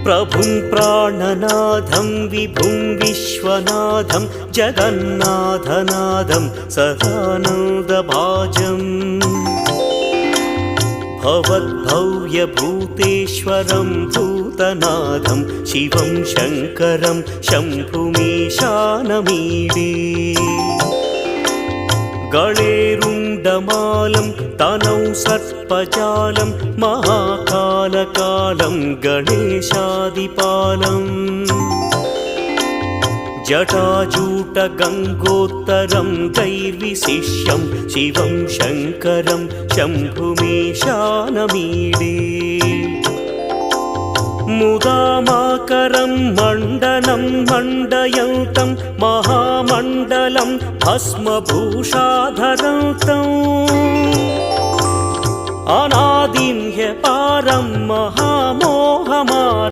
प्रभुं प्राणनाथं विभुं विश्वनाथं जगन्नाथनाथं सदानन्दभाजम् भवद्भव्यभूतेश्वरं भूतनाथं शिवं शङ्करं शम्भुमीशानमीडे गणेरुण्डमालं तनौ सर्पजालं महाकालकालं गणेशादिपालम् जटाजूटगङ्गोत्तरं दैर्विशिष्यं शिवं शङ्करं शम्भुमीशानमीडे मुदामाकरं मण्डनं मण्डयन्तं महामण्डलं भस्मभूषाधरन्तम् अनादिं ह्यपारं महामोहमार